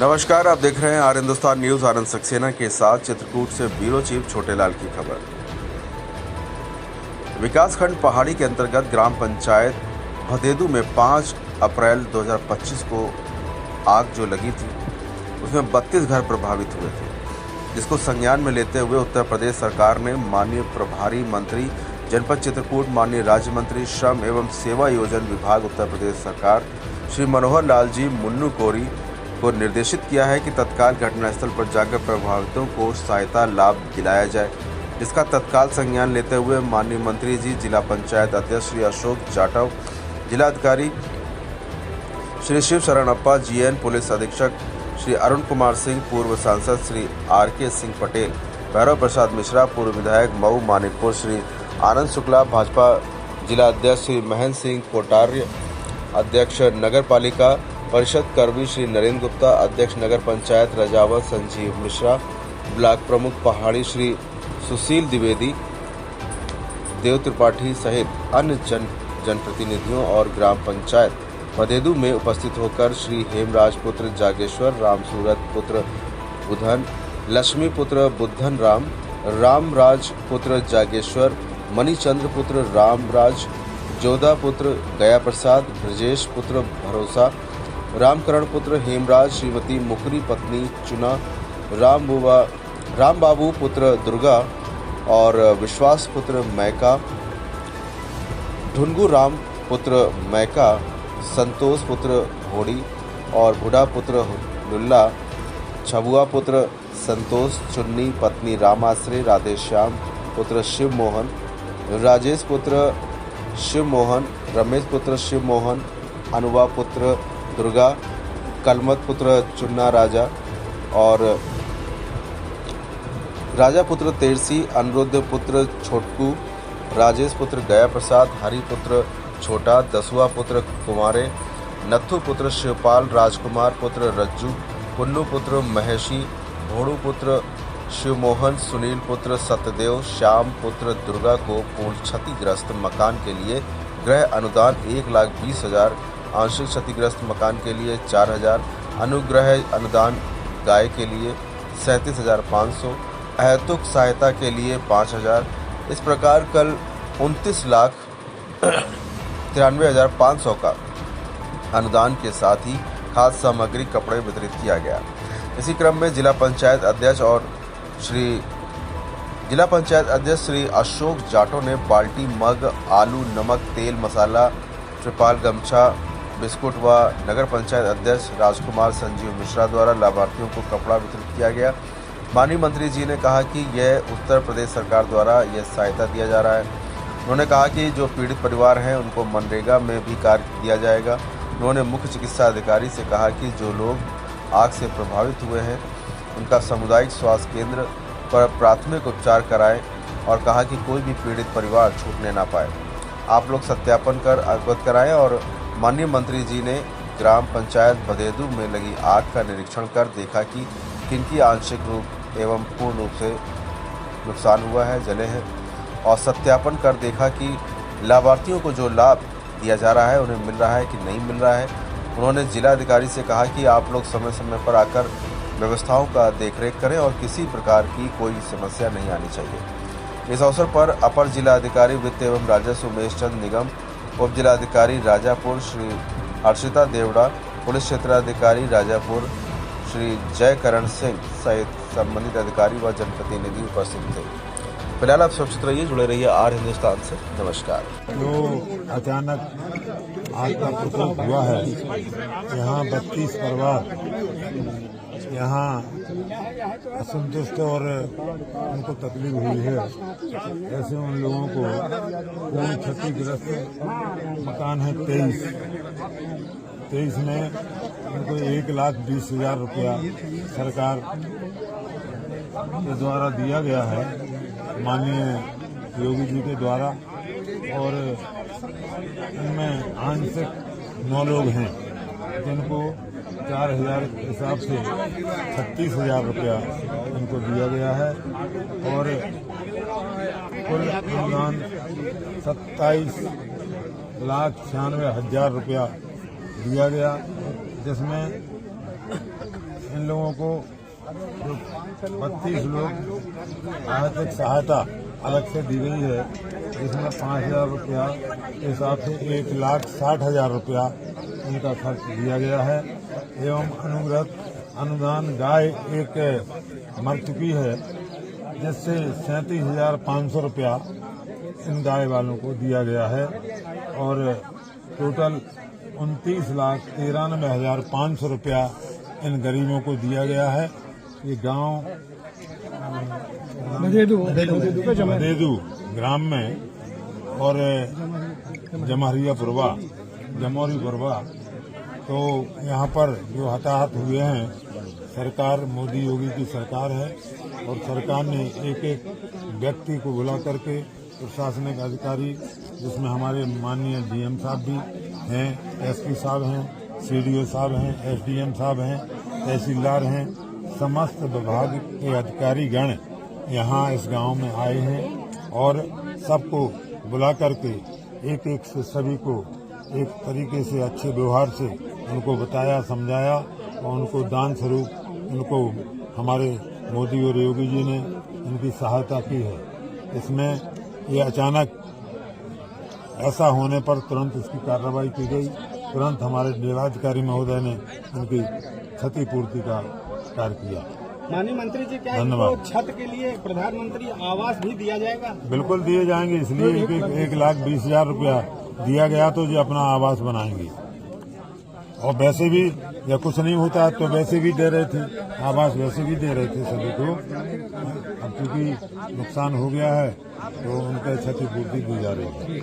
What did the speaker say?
नमस्कार, आप देख रहे हैं आर हिंदुस्तान न्यूज। आनंद सक्सेना के साथ चित्रकूट से ब्यूरो चीफ छोटेलाल की खबर। विकासखंड पहाड़ी के अंतर्गत ग्राम पंचायत भदेदू में 5 अप्रैल 2025 को आग जो लगी थी उसमें 32 घर प्रभावित हुए थे, जिसको संज्ञान में लेते हुए उत्तर प्रदेश सरकार ने माननीय प्रभारी मंत्री जनपद चित्रकूट, माननीय राज्य मंत्री श्रम एवं सेवा योजना विभाग उत्तर प्रदेश सरकार श्री मनोहर लाल जी मुन्नू कोरी को निर्देशित किया है कि तत्काल घटनास्थल पर जाकर प्रभावितों को सहायता लाभ दिलाया जाए, जिसका तत्काल संज्ञान लेते हुए माननीय मंत्री जी, जिला पंचायत अध्यक्ष श्री अशोक जाटव, जिलाधिकारी श्री शिव शरणप्पा, जीएन पुलिस अधीक्षक श्री अरुण कुमार सिंह, पूर्व सांसद श्री आर.के. सिंह पटेल, भैरव प्रसाद मिश्रा, पूर्व विधायक मऊ मानिकपुर श्री आनंद शुक्ला, भाजपा जिला अध्यक्ष श्री महेंद्र सिंह कोटार्य, अध्यक्ष नगर पालिका परिषद करवी श्री नरेंद्र गुप्ता, अध्यक्ष नगर पंचायत रजावत संजीव मिश्रा, ब्लॉक प्रमुख पहाड़ी श्री सुशील द्विवेदी, देव त्रिपाठी सहित अन्य जनप्रतिनिधियों और ग्राम पंचायत भदेदू में उपस्थित होकर श्री हेमराज पुत्र जागेश्वर, राम सूरत पुत्र बुधन, लक्ष्मी पुत्र बुद्धन राम, रामराज पुत्र जागेश्वर, मणिचंद्र पुत्र रामराज, जोधा पुत्र गया प्रसाद, ब्रजेश पुत्र भरोसा, रामकरण पुत्र हेमराज, श्रीमती मुकरी पत्नी चुना, राम बाबू पुत्र दुर्गा और विश्वास पुत्र मैका, ढुनगू राम पुत्र मैका, संतोष पुत्र होड़ी और बुढ़ा पुत्र लुल्ला, छबुआ पुत्र संतोष, चुन्नी पत्नी रामाश्री, राधेश्याम पुत्र शिव मोहन, राजेश पुत्र शिव मोहन, रमेश पुत्र शिव मोहन, अनुवा पुत्र दुर्गा, कलमत पुत्र चुन्ना राजा और राजा पुत्र तेरसी, अनिरुद्ध पुत्र छोटकू, राजेश पुत्र गया प्रसाद, हरि पुत्र छोटा, दसुआ पुत्र कुमारे, नथु पुत्र शिवपाल, राजकुमार पुत्र रज्जू, पुन्नू पुत्र महेशी, भोड़ू पुत्र शिवमोहन, सुनील पुत्र सत्यदेव, श्याम पुत्र दुर्गा को पूर्ण क्षतिग्रस्त मकान के लिए गृह अनुदान 1,20,000, आंशिक क्षतिग्रस्त मकान के लिए 4,000, अनुग्रह अनुदान गाय के लिए 37,500, अहेतुक सहायता के लिए 5,000। इस प्रकार कल 29,93,500 का अनुदान के साथ ही खाद्य सामग्री, कपड़े वितरित किया गया। इसी क्रम में जिला पंचायत अध्यक्ष श्री अशोक जाटव ने बाल्टी, मग, आलू, नमक, तेल, मसाला, त्रिपाल, गमछा, बिस्कुट व नगर पंचायत अध्यक्ष राजकुमार संजीव मिश्रा द्वारा लाभार्थियों को कपड़ा वितरित किया गया। माननीय मंत्री जी ने कहा कि यह उत्तर प्रदेश सरकार द्वारा यह सहायता दिया जा रहा है। उन्होंने कहा कि जो पीड़ित परिवार हैं उनको मनरेगा में भी कार्य दिया जाएगा। उन्होंने मुख्य चिकित्सा अधिकारी से कहा कि जो लोग आग से प्रभावित हुए हैं उनका सामुदायिक स्वास्थ्य केंद्र पर प्राथमिक उपचार कराएं और कहा कि कोई भी पीड़ित परिवार छूटने ना पाए। आप लोग सत्यापन कर अवगत कराएं। और माननीय मंत्री जी ने ग्राम पंचायत भदेदू में लगी आग का निरीक्षण कर देखा कि किनकी आंशिक रूप एवं पूर्ण रूप से नुकसान हुआ है, जले हैं, और सत्यापन कर देखा कि लाभार्थियों को जो लाभ दिया जा रहा है उन्हें मिल रहा है कि नहीं मिल रहा है। उन्होंने जिलाधिकारी से कहा कि आप लोग समय समय पर आकर व्यवस्थाओं का देखरेख करें और किसी प्रकार की कोई समस्या नहीं आनी चाहिए। इस अवसर पर अपर जिलाधिकारी वित्त एवं राजस्व उमेश चंद निगम, उप जिलाधिकारी राजापुर श्री हर्षिता देवड़ा, पुलिस क्षेत्राधिकारी राजापुर श्री जयकरण सिंह सहित संबंधित अधिकारी व जनप्रतिनिधि उपस्थित थे। फिलहाल आप सुरक्षित रहिए, जुड़े रहिए आर हिंदुस्तान से। नमस्कार। जो अचानक आग का प्रकोप हुआ है, यहाँ 32 परिवार यहाँ असंतुष्ट और उनको तकलीफ हुई है। ऐसे उन लोगों को पूर्ण क्षतिग्रस्त मकान है 23 में उनको 1,20,000 रुपया सरकार के द्वारा दिया गया है, माननीय योगी जी के द्वारा। और इनमें आंशिक 9 लोग हैं जिनको 4,000 के हिसाब से 36,000 रुपया उनको दिया गया है और कुल अनुदान 27,96,000 रुपया दिया गया, जिसमें इन लोगों को जो 32 लोग आर्थिक सहायता अलग से दी गई है, जिसमें 5,000 रुपया के हिसाब से 1,60,000 रुपया इनका खर्च दिया गया है। एवं अनुदान गाय एक मर चुकी है, जिससे 37,500 रुपया इन गाय वालों को दिया गया है और टोटल 29,93,500 रुपया इन गरीबों को दिया गया है। ये गांव भदेदू ग्राम में और जमौरी पुरवा, तो यहाँ पर जो हताहत हुए हैं, सरकार मोदी योगी की सरकार है और सरकार ने एक एक व्यक्ति को बुला करके प्रशासनिक अधिकारी, जिसमें हमारे माननीय डीएम साहब भी हैं, एसपी साहब हैं, सीडीओ साहब हैं, एसडीएम साहब हैं, तहसीलदार हैं, समस्त विभाग के अधिकारी गण यहाँ इस गांव में आए हैं और सबको बुला करके एक एक से सभी को एक तरीके से अच्छे व्यवहार से उनको बताया, समझाया और उनको दान स्वरूप उनको हमारे मोदी और योगी जी ने इनकी सहायता की है। इसमें ये अचानक ऐसा होने पर तुरंत इसकी कार्रवाई की गई। तुरंत हमारे जिलाधिकारी महोदय ने इनकी क्षतिपूर्ति का कार्य किया। माननीय मंत्री जी, क्या धन्यवाद। इनको छत के लिए प्रधानमंत्री आवास भी दिया जाएगा? बिल्कुल दिए जाएंगे, इसलिए 1,20,000 रुपया दिया गया तो जो अपना आवास बनाएंगे। और वैसे भी या कुछ नहीं होता तो वैसे भी दे रहे थे, आवास वैसे भी दे रहे थे सभी को। अब चूंकि नुकसान हो गया है तो उनका क्षतिपूर्ति दी जा रही है।